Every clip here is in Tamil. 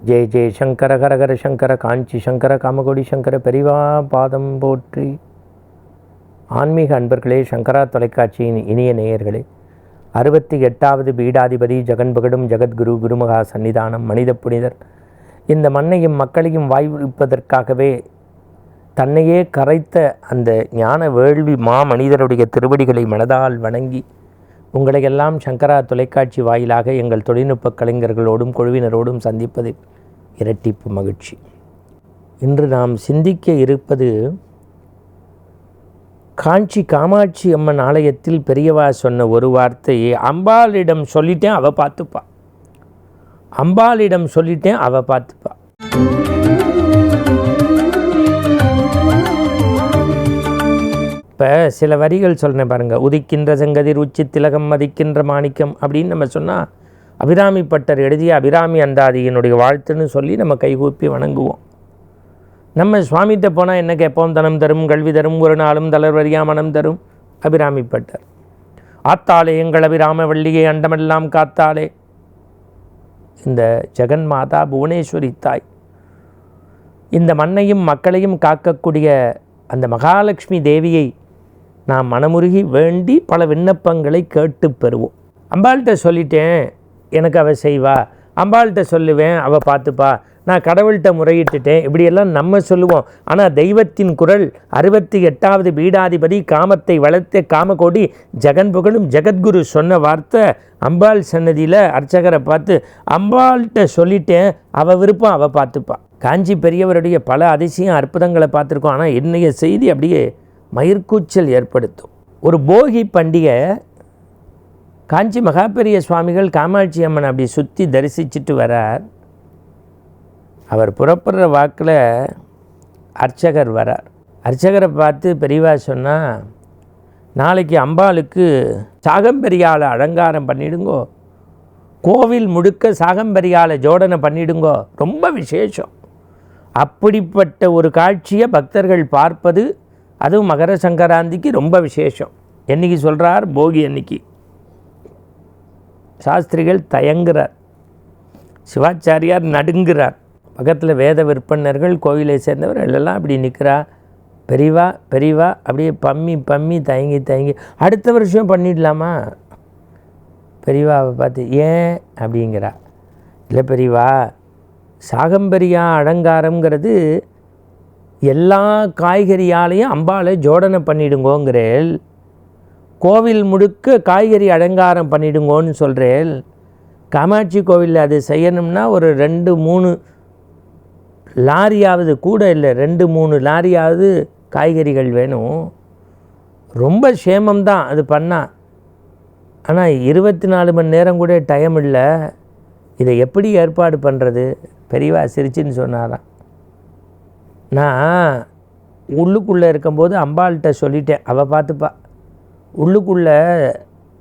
ஜெய ஜெய சங்கர கரகர சங்கர காஞ்சி சங்கர காமகோடி சங்கர பெரிவா பாதம் போற்றி. ஆன்மீக அன்பர்களே, சங்கரா தொலைக்காட்சியின் இனிய நேயர்களே, 68வது பீடாதிபதி ஜெகன்பகடும் ஜெகத்குரு குருமகா சன்னிதானம் மனித புனிதர் இந்த மண்ணையும் மக்களையும் வாய்விப்பதற்காகவே தன்னையே கரைத்த அந்த ஞான வேள்வி மனிதருடைய திருவடிகளை மனதால் வணங்கி உங்களையெல்லாம் சங்கரா தொலைக்காட்சி வாயிலாக எங்கள் தொழில்நுட்ப கலைஞர்களோடும் குழுவினரோடும் சந்திப்பதில் இரட்டிப்பு மகிழ்ச்சி. இன்று நாம் சிந்திக்க இருப்பது காஞ்சி காமாட்சி அம்மன் ஆலயத்தில் பெரியவா சொன்ன ஒரு வார்த்தையை, அம்பாளிடம் சொல்லிட்டேன் அவ பார்த்துப்பா, அம்பாளிடம் சொல்லிட்டேன் அவ பார்த்துப்பா. இப்போ சில வரிகள் சொல்கிறேன் பாருங்கள். உதிக்கின்ற செங்கதிர் உச்சி திலகம் மதிக்கின்ற மாணிக்கம் அப்படின்னு நம்ம சொன்னால் அபிராமி பட்டர் எழுதிய அபிராமி அந்தாதியினுடைய வாழ்த்துன்னு சொல்லி நம்ம கைகூப்பி வணங்குவோம். நம்ம சுவாமிகிட்ட போனால் என்ன கேட்போம்? தனம் தரும் கல்வி தரும் ஒரு நாளும் தளர்வரியா மனம் தரும் அபிராமி பட்டர். ஆத்தாளே எங்கள் அபிராம வள்ளியை அண்டமெல்லாம் காத்தாளே. இந்த ஜெகன் மாதா புவனேஸ்வரி தாய் இந்த மண்ணையும் மக்களையும் காக்கக்கூடிய அந்த மகாலட்சுமி தேவியை நாம் மனமுருகி வேண்டி பல விண்ணப்பங்களை கேட்டு பெறுவோம். அம்பாள்கிட்ட சொல்லிட்டேன் எனக்கு அவள் செய்வா, அம்பாள்கிட்ட சொல்லுவேன் அவள் பார்த்துப்பா, நான் கடவுள்கிட்ட முறையிட்டுட்டேன், இப்படியெல்லாம் நம்ம சொல்லுவோம். ஆனால் தெய்வத்தின் குரல் 68வது பீடாதிபதி காமத்தை வளர்த்த காமகோடி ஜெகன்புகழும் ஜெகத்குரு சொன்ன வார்த்தை அம்பாள் சன்னதியில் அர்ச்சகரை பார்த்து அம்பாள்கிட்ட சொல்லிட்டேன் அவள் விருப்பம் அவள் பார்த்துப்பா. காஞ்சி பெரியவருடைய பல அதிசயம் அற்புதங்களை பார்த்துருக்கோம். ஆனால் இன்றைய செய்தி அப்படியே மயிர்கூச்சல் ஏற்படுத்தும். ஒரு போகி பண்டிகை காஞ்சி மகாபெரிய சுவாமிகள் காமாட்சி அம்மன் அப்படி சுற்றி தரிசிச்சுட்டு வரார். அவர் புறப்படுற வாக்கில் அர்ச்சகர் வரார். அர்ச்சகரை பார்த்து பெரியவா சொன்னால், நாளைக்கு அம்பாளுக்கு சாகம்பரியால் அலங்காரம் பண்ணிடுங்கோ, கோவில் முழுக்க சாகம்பரியால் ஜோடனை பண்ணிடுங்கோ, ரொம்ப விசேஷம். அப்படிப்பட்ட ஒரு காட்சியை பக்தர்கள் பார்ப்பது, அதுவும் மகர சங்கராந்திக்கு ரொம்ப விசேஷம். என்னைக்கு சொல்கிறார்? போகி அன்னைக்கு. சாஸ்திரிகள் தயங்குறார், சிவாச்சாரியார் நடுங்குறார். பக்கத்தில் வேத விற்பனர்கள் கோவிலை சேர்ந்தவர் எல்லாம் அப்படி நிற்கிறா. பெரியவா பெரியவா அப்படியே பம்மி பம்மி தயங்கி தயங்கி அடுத்த வருஷம் பண்ணிடலாமா? பெரியவாவை பார்த்து ஏன் அப்படிங்கிறா. இல்லை பெரியவா, சாகம்பரியா அலங்காரங்கிறது எல்லா காய்கறியாலையும் அம்பாளை ஜோடனை பண்ணிடுங்கோங்கிறேன், கோவில் முழுக்க காய்கறி அலங்காரம் பண்ணிடுங்கோன்னு சொல்கிறேன். காமாட்சி கோவிலில் அது செய்யணும்னா ஒரு 2-3 லாரியாவது, கூட இல்லை 2-3 லாரியாவது காய்கறிகள் வேணும். ரொம்ப சேமம்தான் அது பண்ணால். ஆனால் 24 மணி நேரம் கூட டைம் இல்லை. இதை எப்படி ஏற்பாடு பண்ணுறது? பெரியவா சிரிச்சின்னு சொன்னாராம். நான் உள்ளுக்குள்ளே இருக்கும்போது அம்பாள்கிட்ட சொல்லிட்டேன் அவள் பார்த்துப்பா. உள்ளுக்குள்ளே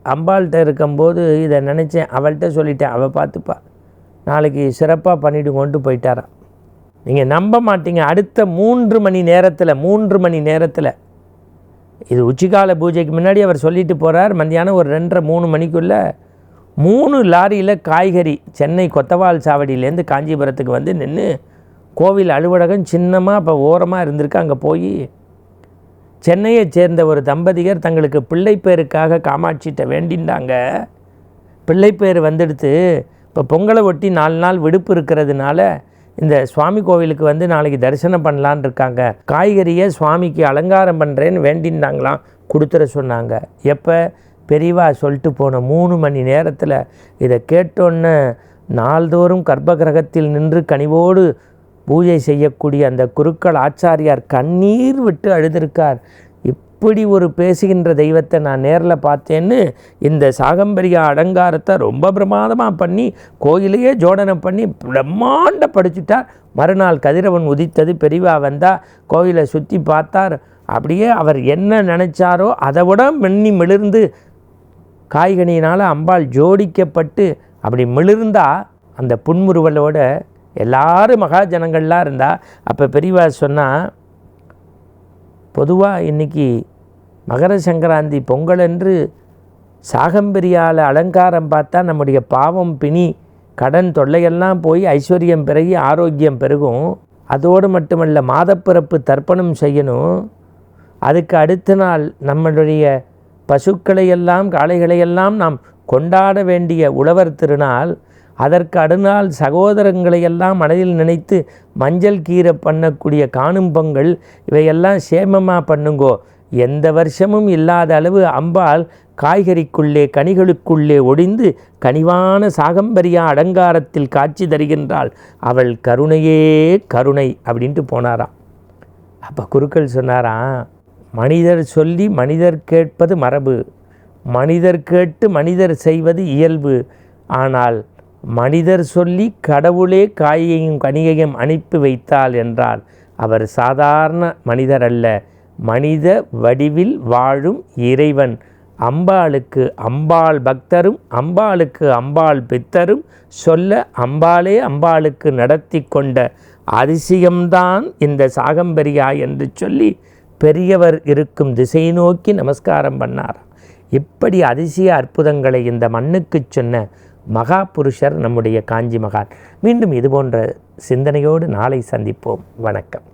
அம்பாள்கிட்ட இருக்கும்போது இதை நினச்சேன், அவள்கிட்ட சொல்லிட்டேன் அவள் பார்த்துப்பா, நாளைக்கு சிறப்பாக பண்ணிவிடுங்கொண்டு போயிட்டாராம். நீங்கள் நம்ப மாட்டீங்க, அடுத்த 3 மணி நேரத்தில் இது உச்சிக்கால பூஜைக்கு முன்னாடி அவர் சொல்லிட்டு போகிறார். மத்தியானம் ஒரு 2:30-3 மணிக்குள்ளே 3 லாரியில் காய்கறி சென்னை கொத்தவால் சாவடியிலேருந்து காஞ்சிபுரத்துக்கு வந்து நின்று, கோவில் அலுவலகம் சின்னமாக இப்போ ஓரமாக இருந்திருக்கு, அங்கே போய் சென்னையை சேர்ந்த ஒரு தம்பதியர் தங்களுக்கு பிள்ளைப்பேருக்காக காமாட்சிகிட்ட வேண்டிண்டாங்க. பிள்ளைப்பேர் வந்துடுத்து. இப்போ பொங்கலை ஒட்டி 4 நாள் விடுப்பு இருக்கிறதுனால இந்த சுவாமி கோவிலுக்கு வந்து நாளைக்கு தரிசனம் பண்ணலான் இருக்காங்க. காய்கறியை சுவாமிக்கு அலங்காரம் பண்ணுறேன்னு வேண்டினாங்களாம், கொடுத்துட சொன்னாங்க. எப்போ? பெரியவா சொல்லிட்டு போன 3 மணி நேரத்தில். இதை கேட்டோன்னே நாள்தோறும் கர்ப்பகிரகத்தில் நின்று கனிவோடு பூஜை செய்யக்கூடிய அந்த குருக்கள் ஆச்சாரியார் கண்ணீர் விட்டு அழுதிருக்கார். இப்படி ஒரு பேசுகின்ற தெய்வத்தை நான் நேரில் பார்த்தேன்னு இந்த சாகம்பரியா அலங்காரத்தை ரொம்ப பிரமாதமாக பண்ணி கோயிலையே ஜோடனை பண்ணி பிரம்மாண்டப்படுத்திட்டார். மறுநாள் கதிரவன் உதித்தது, பெரியவா வந்தால் கோயிலை சுற்றி பார்த்தார். அப்படியே அவர் என்ன நினச்சாரோ அதை விட மிளிர்ந்து காய்கனியினால் அம்பாள் ஜோடிக்கப்பட்டு அப்படி மிளிர்ந்தால் அந்த புன்முறுவலோட எல்லாரும் மகாஜனங்கள்லாம் இருந்தால். அப்போ பெரியவா சொன்னால், பொதுவாக இன்றைக்கி மகர சங்கராந்தி பொங்கல் என்று சாகம்பரியால் அலங்காரம் பார்த்தா நம்முடைய பாவம் பிணி கடன் தொல்லையெல்லாம் போய் ஐஸ்வர்யம் பெருகி ஆரோக்கியம் பெருகும். அதோடு மட்டுமல்ல, மாதப்பிறப்பு தர்ப்பணம் செய்யணும். அதுக்கு அடுத்த நாள் நம்மளுடைய பசுக்களையெல்லாம் காளைகளையெல்லாம் நாம் கொண்டாட வேண்டிய உழவர் திருநாள். அதற்கு அடுநாள் சகோதரங்களையெல்லாம் மனதில் நினைத்து மஞ்சள் கீரை பண்ணக்கூடிய காணும் பொங்கல், இவையெல்லாம் சேமமாக பண்ணுங்கோ. எந்த வருஷமும் இல்லாத அளவு அம்பாள் காய்கறிக்குள்ளே கனிகளுக்குள்ளே ஒடிந்து கனிவான சாகம்பரியா அலங்காரத்தில் காட்சி தருகின்றாள். அவள் கருணையே கருணை அப்படின்ட்டு போனாராம். அப்போ குருக்கள் சொன்னாராம், மனிதர் சொல்லி மனிதர் கேட்பது மரபு, மனிதர் கேட்டு மனிதர் செய்வது இயல்பு. ஆனால் மனிதர் சொல்லி கடவுளே காயையும் கனியையும் அனுப்பி வைத்தாள் என்றால் அவர் சாதாரண மனிதர் அல்ல, மனித வடிவில் வாழும் இறைவன். அம்பாளுக்கு அம்பாள் பக்தரும் அம்பாளுக்கு அம்பாள் பித்தரும் சொல்ல அம்பாளே அம்பாளுக்கு நடத்தி கொண்ட அதிசயம்தான் இந்த சாகம்பரியா என்று சொல்லி பெரியவர் இருக்கும் திசை நோக்கி நமஸ்காரம் பண்ணார். இப்படி அதிசய அற்புதங்களை இந்த மண்ணுக்கு சொன்ன மகா புருஷர் நம்முடைய காஞ்சி மகான். மீண்டும் இதுபோன்ற சிந்தனையோடு நாளை சந்திப்போம். வணக்கம்.